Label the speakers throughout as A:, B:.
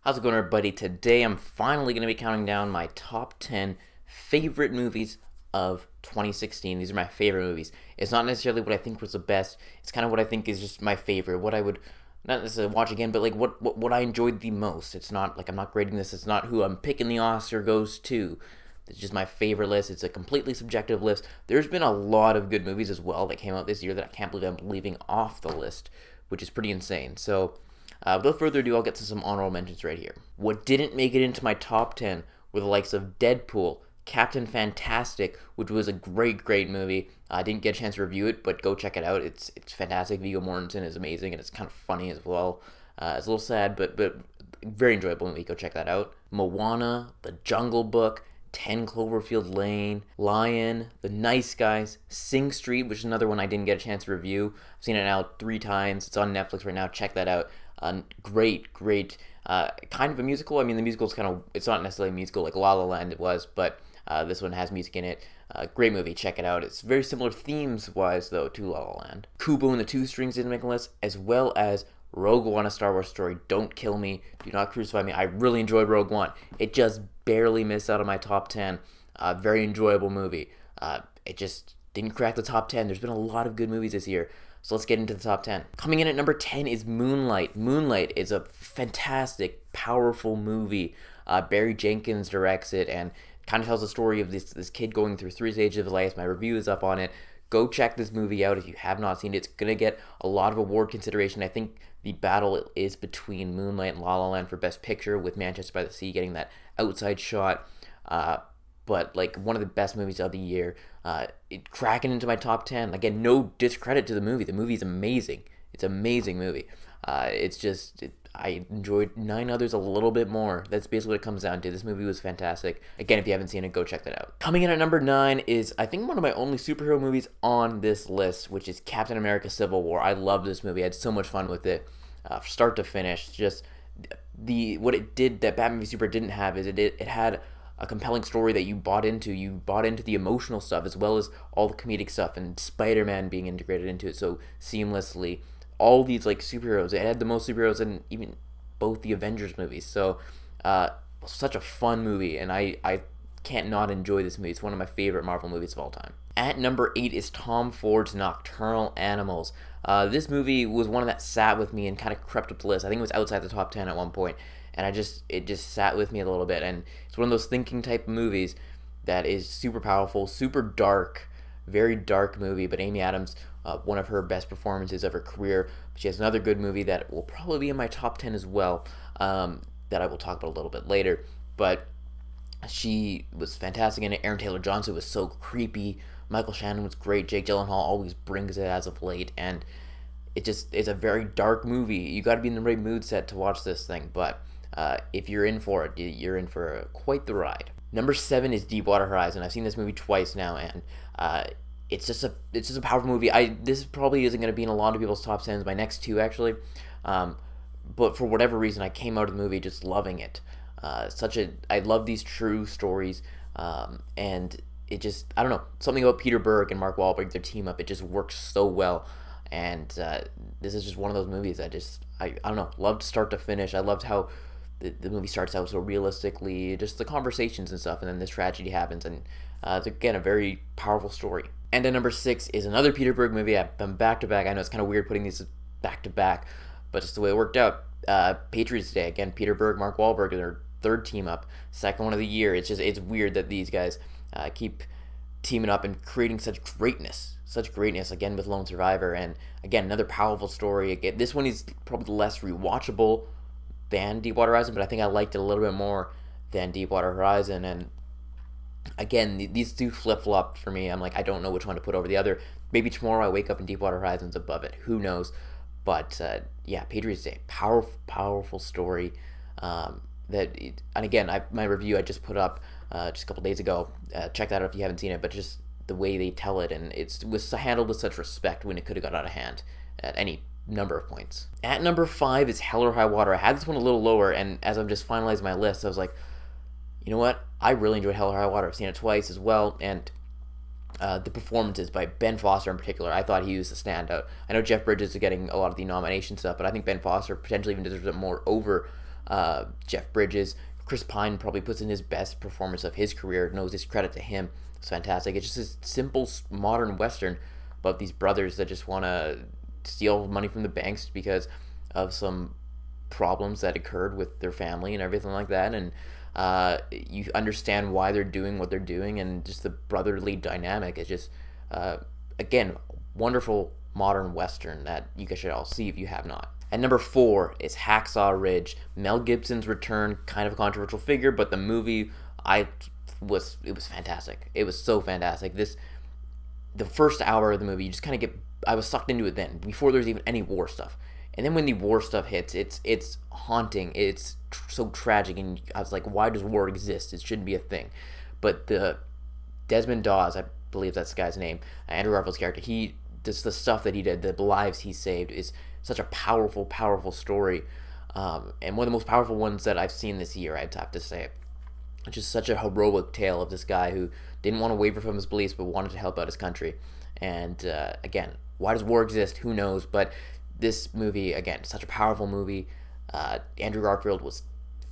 A: How's it going, everybody? Today I'm finally going to be counting down my top 10 favorite movies of 2016. These are my favorite movies. It's not necessarily what I think was the best. It's kind of what I think is just my favorite. What I would not necessarily watch again, but like what I enjoyed the most. It's not like I'm not grading this. It's not who I'm picking the Oscar goes to. It's just my favorite list. It's a completely subjective list. There's been a lot of good movies as well that came out this year that I can't believe I'm leaving off the list, which is pretty insane. So without further ado, I'll get to some honorable mentions right here. What didn't make it into my top 10 were the likes of Deadpool, Captain Fantastic, which was a great movie. I didn't get a chance to review it, but go check it out. It's fantastic. Viggo Mortensen is amazing, and it's kind of funny as well. It's a little sad, but very enjoyable movie. Go check that out. Moana, The Jungle Book, 10 Cloverfield Lane, Lion, The Nice Guys, Sing Street, which is another one I didn't get a chance to review. I've seen it now 3 times. It's on Netflix right now. Check that out. Great, kind of a musical. I mean, the musical's kind of, it's not necessarily a musical like La La Land it was, but this one has music in it. Great movie, check it out. It's very similar themes-wise, though, to La La Land. Kubo and the Two Strings didn't make a list, as well as Rogue One, A Star Wars Story. Don't kill me, do not crucify me. I really enjoyed Rogue One. It just barely missed out of my top 10. Very enjoyable movie. It just didn't crack the top 10. There's been a lot of good movies this year. So let's get into the top 10. Coming in at number 10 is Moonlight. Moonlight is a fantastic, powerful movie. Barry Jenkins directs it and kind of tells the story of this kid going through 3 stages of his life. My review is up on it. Go check this movie out if you have not seen it. It's going to get a lot of award consideration. I think the battle is between Moonlight and La La Land for Best Picture, with Manchester by the Sea getting that outside shot. But like one of the best movies of the year. It cracking into my top 10. Again, no discredit to the movie. The movie is amazing. It's an amazing movie. I enjoyed 9 Others a little bit more. That's basically what it comes down to. This movie was fantastic. Again, if you haven't seen it, go check that out. Coming in at number 9 is, I think, one of my only superhero movies on this list, which is Captain America Civil War. I love this movie. I had so much fun with it, start to finish. Just what it did that Batman v Superman didn't have is it had a compelling story that you bought into. You bought into the emotional stuff as well as all the comedic stuff, and Spider-Man being integrated into it so seamlessly. All these like superheroes. It had the most superheroes in even both the Avengers movies. So such a fun movie, and I can't not enjoy this movie. It's one of my favorite Marvel movies of all time. At number 8 is Tom Ford's Nocturnal Animals. This movie was one that sat with me and kind of crept up the list. I think it was outside the top 10 at one point. And it just sat with me a little bit, and it's one of those thinking type of movies that is super powerful, super dark, very dark movie. But Amy Adams, one of her best performances of her career. She has another good movie that will probably be in my top 10 as well, that I will talk about a little bit later. But she was fantastic in it. Aaron Taylor Johnson was so creepy. Michael Shannon was great. Jake Gyllenhaal always brings it as of late, and it's a very dark movie. You got to be in the right mood set to watch this thing, but if you're in for it, you're in for quite the ride. Number 7 is Deepwater Horizon. I've seen this movie twice now, and it's just a powerful movie. This probably isn't going to be in a lot of people's top 10s. My next 2 actually, but for whatever reason, I came out of the movie just loving it. I love these true stories, and it just, I don't know, something about Peter Berg and Mark Wahlberg, their team up, it just works so well. And this is just one of those movies I don't know, loved start to finish. I loved how the movie starts out so realistically, just the conversations and stuff, and then this tragedy happens, and it's again a very powerful story. And at number 6 is another Peter Berg movie. I've been back to back. I know it's kind of weird putting these back to back, but just the way it worked out. Patriots Day, again, Peter Berg, Mark Wahlberg, their 3rd team up, 2nd one of the year. It's weird that these guys keep teaming up and creating such greatness again with Lone Survivor, and again another powerful story. Again, this one is probably less rewatchable than Deepwater Horizon, but I think I liked it a little bit more than Deepwater Horizon. And again, these 2 flip-flop for me. I'm like, I don't know which one to put over the other. Maybe tomorrow I wake up and Deepwater Horizon's above it, who knows. But yeah, Patriots Day, powerful story. And again, my review I just put up just a couple days ago. Check that out if you haven't seen it. But just the way they tell it, and it was handled with such respect when it could have got out of hand at any number of points. At number 5 is Hell or High Water. I had this one a little lower, and as I'm just finalizing my list, I was like, you know what? I really enjoyed Hell or High Water. I've seen it twice as well, and the performances by Ben Foster in particular, I thought he was a standout. I know Jeff Bridges is getting a lot of the nomination stuff, but I think Ben Foster potentially even deserves it more over Jeff Bridges. Chris Pine probably puts in his best performance of his career. Knows his credit to him. It's fantastic. It's just a simple modern Western about these brothers that just want to steal money from the banks because of some problems that occurred with their family and everything like that. And you understand why they're doing what they're doing, and just the brotherly dynamic is just, again, wonderful modern Western that you guys should all see if you have not. And number 4 is Hacksaw Ridge. Mel Gibson's return, kind of a controversial figure, but the movie, it was fantastic. It was so fantastic. The first hour of the movie, you just kind of I was sucked into it then, before there's even any war stuff. And then when the war stuff hits, it's haunting. It's so tragic, and I was like, why does war exist? It shouldn't be a thing. But the Desmond Dawes, I believe that's the guy's name, Andrew Garfield's character, just the stuff that he did, the lives he saved, is such a powerful, powerful story, and one of the most powerful ones that I've seen this year, I'd have to say. It's just such a heroic tale of this guy who didn't want to waver from his beliefs, but wanted to help out his country. And again, why does war exist? Who knows? But this movie, again, such a powerful movie. Andrew Garfield was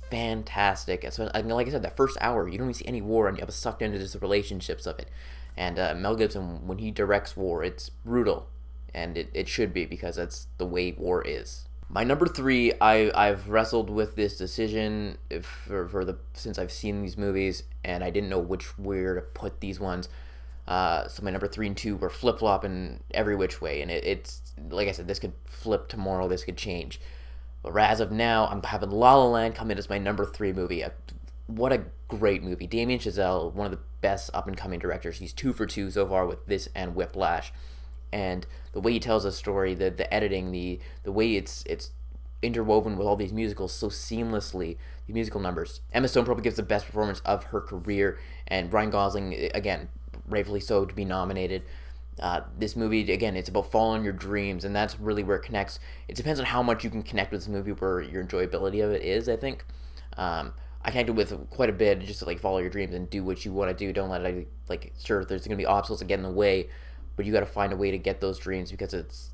A: fantastic. And so, like I said, that first hour, you don't even see any war, and you have sucked into just the relationships of it. And Mel Gibson, when he directs war, it's brutal. And it should be, because that's the way war is. My number 3, I've wrestled with this decision since I've seen these movies, and I didn't know where to put these ones. So my number 3 and 2 were flip-flopping every which way, and it's like I said, this could flip tomorrow, this could change. But as of now, I'm having La La Land come in as my number 3 movie. What a great movie. Damien Chazelle, one of the best up-and-coming directors. He's 2 for 2 so far with this and Whiplash. And the way he tells a story, the editing, the way it's interwoven with all these musicals so seamlessly, the musical numbers. Emma Stone probably gives the best performance of her career, and Ryan Gosling, again, rightfully so, to be nominated. This movie, again, it's about following your dreams, and that's really where it connects. It depends on how much you can connect with this movie, where your enjoyability of it is, I think. I connected with quite a bit, just to, like, follow your dreams and do what you want to do. Don't let it, like, sure, there's going to be obstacles that get in the way, but you got to find a way to get those dreams, because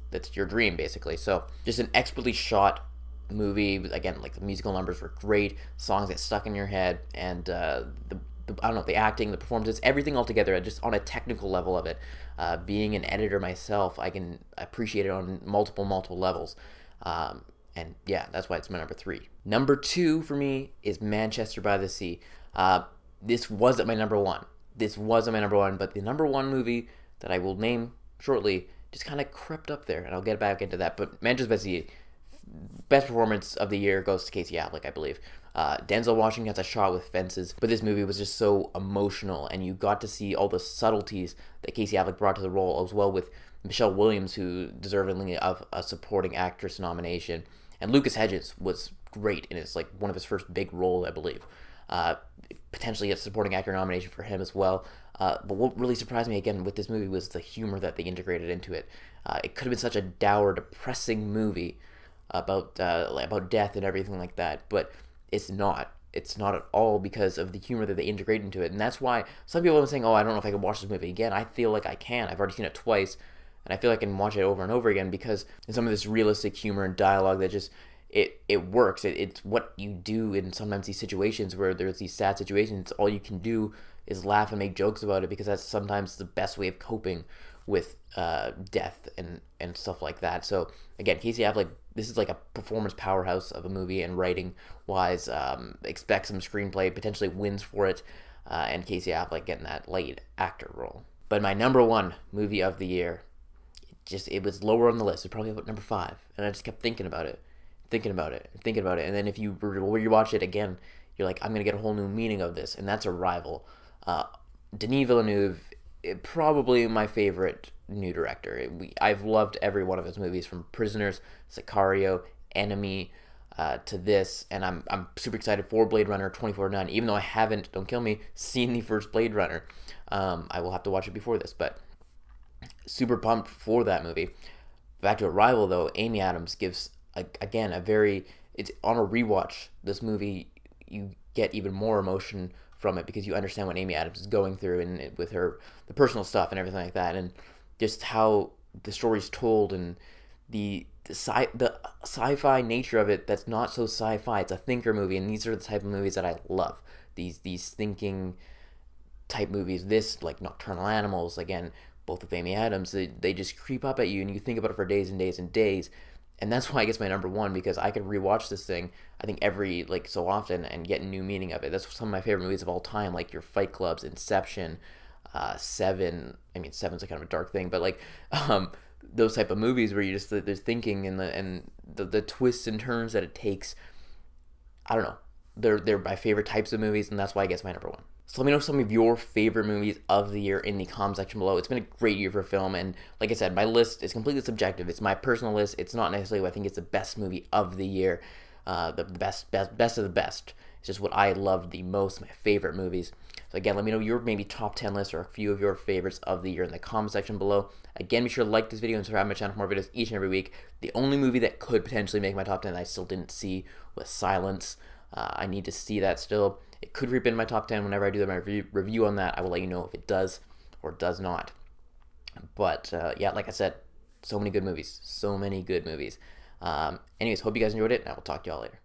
A: that's your dream, basically. So just an expertly shot movie. Again, like, the musical numbers were great, songs get stuck in your head, and I don't know, the acting, the performances, everything all together, just on a technical level of it. Being an editor myself, I can appreciate it on multiple levels. And yeah, that's why it's my number 3. Number 2 for me is Manchester by the Sea. This wasn't my number 1. But the number 1 movie that I will name shortly just kind of crept up there, and I'll get back into that. But Manchester by the Sea, best performance of the year goes to Casey Affleck, I believe. Denzel Washington has a shot with Fences, but this movie was just so emotional, and you got to see all the subtleties that Casey Affleck brought to the role, as well with Michelle Williams, who deservingly of a supporting actress nomination. And Lucas Hedges was great, and it's like one of his first big roles, I believe. Potentially a supporting actor nomination for him as well. But what really surprised me again with this movie was the humor that they integrated into it. It could have been such a dour, depressing movie about death and everything like that, but it's not. It's not at all, because of the humor that they integrate into it. And that's why some people have been saying, oh, I don't know if I can watch this movie again. I feel like I can. I've already seen it twice, and I feel like I can watch it over and over again, because in some of this realistic humor and dialogue that just, it works. It's what you do in sometimes these situations where there's these sad situations. All you can do is laugh and make jokes about it, because that's sometimes the best way of coping with death and stuff like that. So again, Casey Affleck, this is like a performance powerhouse of a movie, and writing wise, expect some screenplay, potentially wins for it, and Casey Affleck getting that lead actor role. But my number 1 movie of the year, it was lower on the list. It's probably about number 5, and I just kept thinking about it, and then if you rewatch it again, you're like, I'm gonna get a whole new meaning of this, and that's Arrival. Denis Villeneuve, probably my favorite new director. I've loved every one of his movies, from Prisoners, Sicario, Enemy, to this, and I'm super excited for Blade Runner 2049, even though I haven't, don't kill me, seen the first Blade Runner. I will have to watch it before this, but super pumped for that movie. Back to Arrival, though, Amy Adams gives, again, it's on a rewatch, this movie, you get even more emotion from it, because you understand what Amy Adams is going through, and with the personal stuff and everything like that, and just how the story's told, and the the sci-fi nature of it that's not so sci-fi. It's a thinker movie, and these are the type of movies that I love. These thinking type movies. This, like Nocturnal Animals, again, both of Amy Adams. They just creep up at you, and you think about it for days and days and days. And that's why I guess my number one, because I could rewatch this thing, I think every like so often and get new meaning of it. That's some of my favorite movies of all time, like your Fight Clubs, Inception, Seven. I mean, Seven's a kind of a dark thing, but like those type of movies where you just there's thinking and the twists and turns that it takes. I don't know. They're my favorite types of movies, and that's why I guess my number one. So let me know some of your favorite movies of the year in the comment section below. It's been a great year for film, and like I said, my list is completely subjective. It's my personal list. It's not necessarily what I think it's the best movie of the year, the best of the best. It's just what I loved the most, my favorite movies. So again, let me know your maybe top 10 lists or a few of your favorites of the year in the comment section below. Again, be sure to like this video and subscribe to my channel for more videos each and every week. The only movie that could potentially make my top 10 that I still didn't see was Silence. I need to see that still. It could creep in my top 10 whenever I do my review on that. I will let you know if it does or does not. But yeah, like I said, so many good movies. So many good movies. Anyways, hope you guys enjoyed it, and I will talk to y'all later.